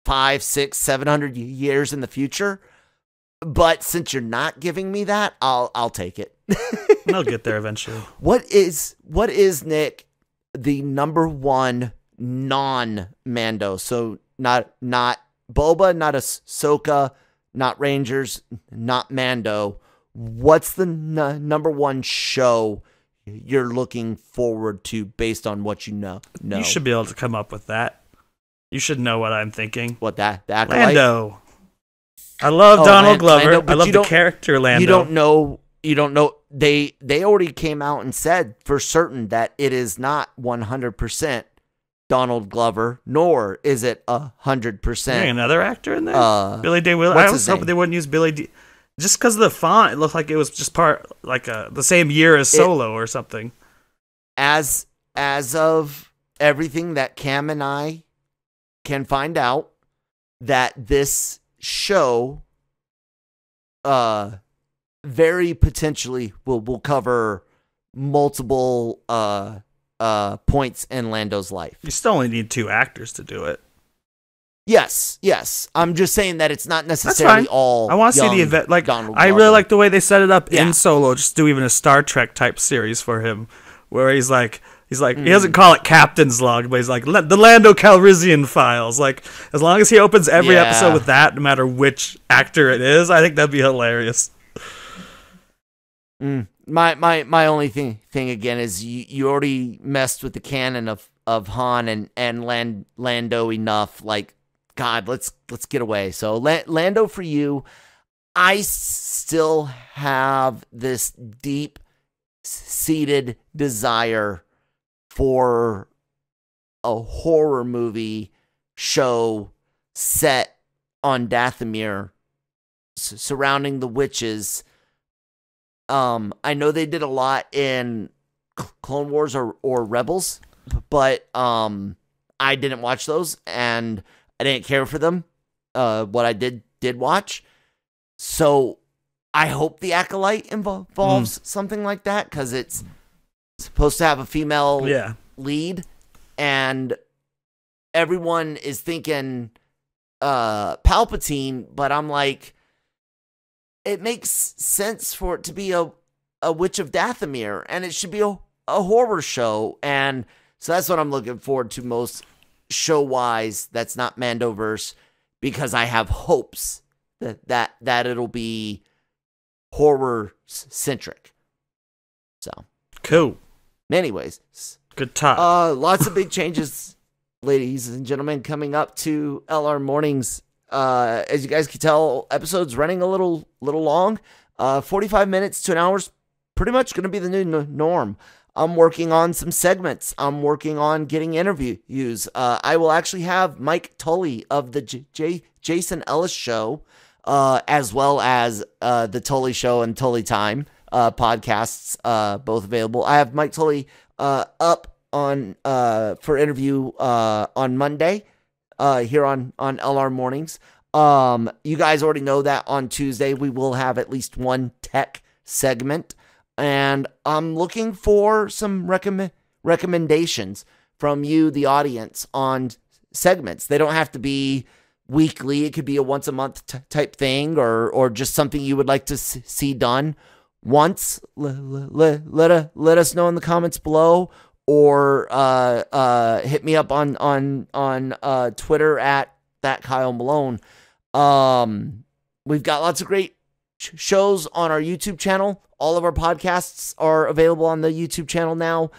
500, 600, 700 years in the future. But since you're not giving me that, I'll take it. They'll get there eventually. What is Nick, the number one non-Mando? So not Boba, not Ahsoka, not Rangers, not Mando. What's the number one show you're looking forward to based on what you know? You should be able to come up with that. You should know what I'm thinking. What that Lando. I love Donald Glover. Lando, I love the character Lando. You don't know you don't know. They already came out and said for certain that it is not 100% Donald Glover, nor is it 100%. Another actor in there, Billy D. Williams. I was hoping they wouldn't use Billy D. Just because of the font, it looked like it was just part like the same year as Solo or something. As of everything that Cam and I can find out, that this show, very potentially will cover multiple points in Lando's life. You still only need 2 actors to do it. Yes. I'm just saying that it's not necessarily all. I want to see the event. Like, Donald I really Glover. like the way they set it up in Solo. Just do even a Star Trek type series for him, where he's like he doesn't call it Captain's Log, but he's like the Lando Calrissian Files. Like, as long as he opens every episode with that, no matter which actor it is, I think that'd be hilarious. My only thing again is you already messed with the canon of Han and Lando enough. Like, God, let's get away. So Lando for you. I still have this deep seated desire for a horror movie show set on Dathomir surrounding the witches. I know they did a lot in Clone Wars or Rebels, but I didn't watch those and I didn't care for them. What I did watch. So I hope the Acolyte involves something like that, because it's supposed to have a female lead, and everyone is thinking Palpatine, but I'm like, it makes sense for it to be a Witch of Dathomir, and it should be a horror show. And so that's what I'm looking forward to most show-wise that's not Mandoverse, because I have hopes that it'll be horror-centric. So. Cool. Anyways. Good talk. Lots of big changes, ladies and gentlemen, coming up to LR Mornings. As you guys can tell, episodes running a little long. 45 minutes to an hour's pretty much going to be the new norm. I'm working on some segments. I'm working on getting interviews. I will actually have Mike Tully of the Jason Ellis Show, as well as the Tully Show and Tully Time podcasts, both available. I have Mike Tully up on for interview on Monday here on LR Mornings. You guys already know that on Tuesday we will have at least one tech segment, and I'm looking for some recommendations from you, the audience, on segments. They don't have to be weekly. It could be a once a month type thing, or just something you would like to see done once. Let us know in the comments below, or hit me up on Twitter at that Kyle Malone. We've got lots of great shows on our YouTube channel. All of our podcasts are available on the YouTube channel now.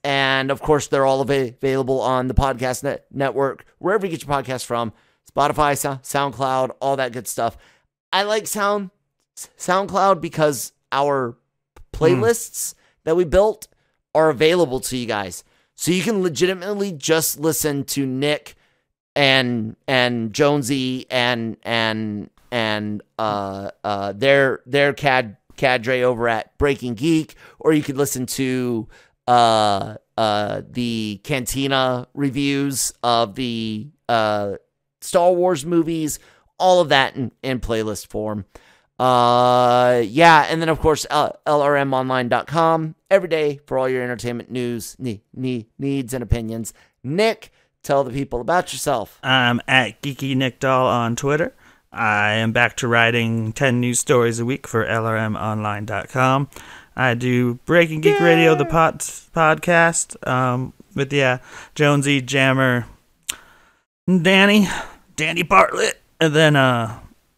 And of course, they're all available on the podcast network, wherever you get your podcasts from, Spotify, SoundCloud, all that good stuff. I like SoundCloud because our playlists that we built are available to you guys. So you can legitimately just listen to Nick and Jonesy and their cadre over at Breaking Geek, or you could listen to the Cantina reviews of the Star Wars movies, all of that in playlist form. And then of course LRMonline.com every day for all your entertainment news, needs and opinions. Nick, tell the people about yourself. I'm at Geeky Nick Doll on Twitter. I am back to writing 10 news stories a week for LRMonline.com. I do Breaking Geek Radio, the podcast, with Jonesy, Jammer, Danny Bartlett, and then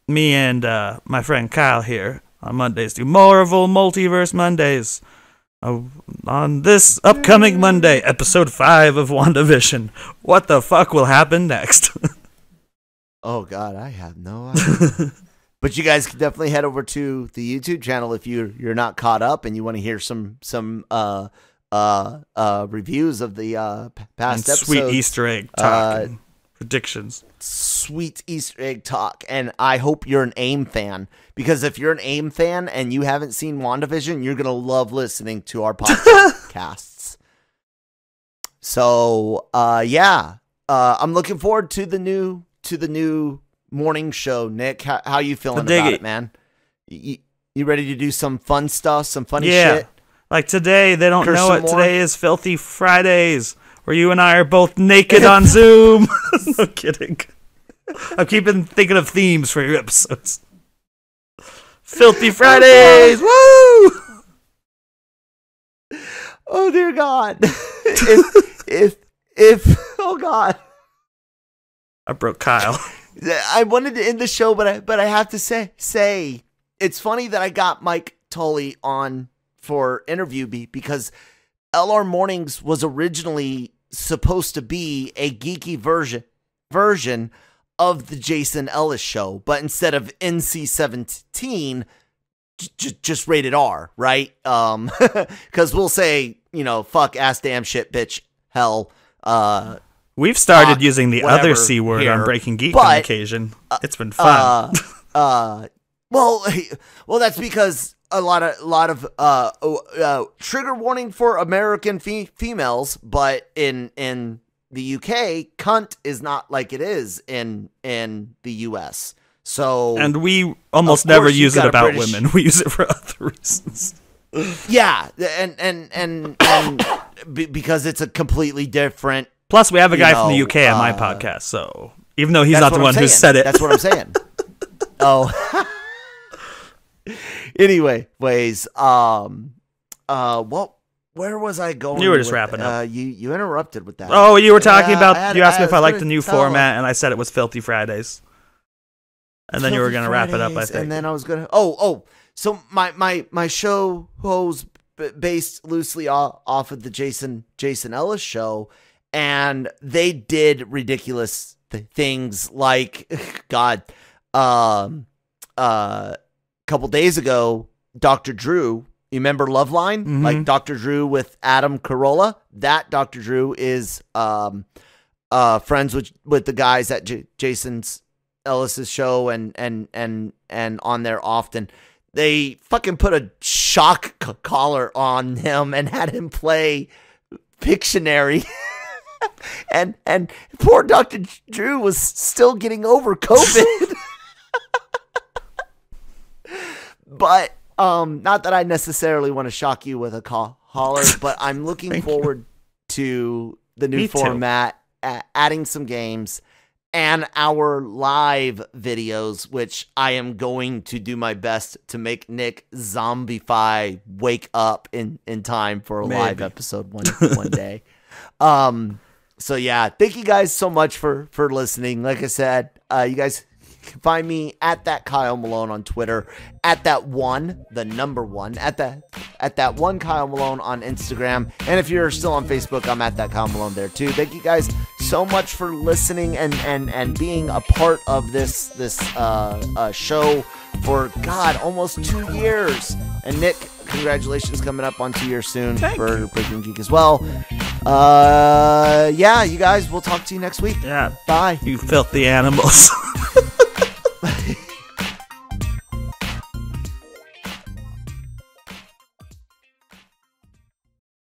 me and my friend Kyle here on Mondays do Marvel Multiverse Mondays. On this upcoming Monday, episode 5 of WandaVision. What the fuck will happen next? Oh God, I have no idea. But you guys can definitely head over to the YouTube channel if you're not caught up and you want to hear some reviews of the past and episodes. Sweet Easter egg talk and predictions. Sweet Easter egg talk. And I hope you're an AIM fan, because if you're an AIM fan and you haven't seen WandaVision, you're going to love listening to our podcasts. So, I'm looking forward to the new morning show. Nick, how you feeling about it, man? You ready to do some fun stuff, some funny shit? Like today, they don't know it. Today is Filthy Fridays, where you and I are both naked on Zoom. No kidding. I'm thinking of themes for your episodes. Filthy Fridays, woo! Oh dear God! if oh God! I broke Kyle. I wanted to end the show, but I have to say it's funny that I got Mike Tully on for interview because LRMornings was originally supposed to be a geeky version of the Jason Ellis show, but instead of NC-17, just rated R, right? Because we'll say, fuck, ass, damn, shit, bitch, hell. We've started using the other C word here, on Breaking Geek on occasion. It's been fun. Well, that's because a lot of trigger warning for American females, but in the UK, cunt is not like it is in the US. So, and we almost never use it about women. We use it for other reasons. Yeah, and because it's a completely different. Plus, we have a guy from the UK on my podcast, so even though he's not the one who said it, that's what I'm saying. Oh. Anyway, where was I going? You were just wrapping up. You interrupted with that. Oh, you were talking about. You asked me if I liked the new format, and I said it was Filthy Fridays. And then you were going to wrap it up, I think. And then I was going to. So my show was based loosely off of the Jason Ellis show, and they did ridiculous things like, God, couple days ago, Dr. Drew, you remember Loveline? Mm-hmm. Like Dr. Drew with Adam Carolla? That Dr. Drew is friends with the guys at Jason's Ellis's show and on there often. They fucking put a shock collar on him and had him play Pictionary. and poor Dr. Drew was still getting over COVID. But not that I necessarily want to shock you with a collar, but I'm looking forward to the new format, adding some games, and our live videos, which I am going to do my best to make Nick zombify wake up in time for a live episode one day. So yeah, thank you guys so much for listening. Like I said, you guys can find me at that Kyle Malone on Twitter, at that one, the number one, at that one Kyle Malone on Instagram. And if you're still on Facebook, I'm at that Kyle Malone there too. Thank you guys so much for listening and being a part of this show for, God, almost 2 years. And Nick, congratulations coming up on 2 years soon for Breaking Geek as well. Yeah, you guys, we'll talk to you next week. Yeah. Bye. You filthy animals.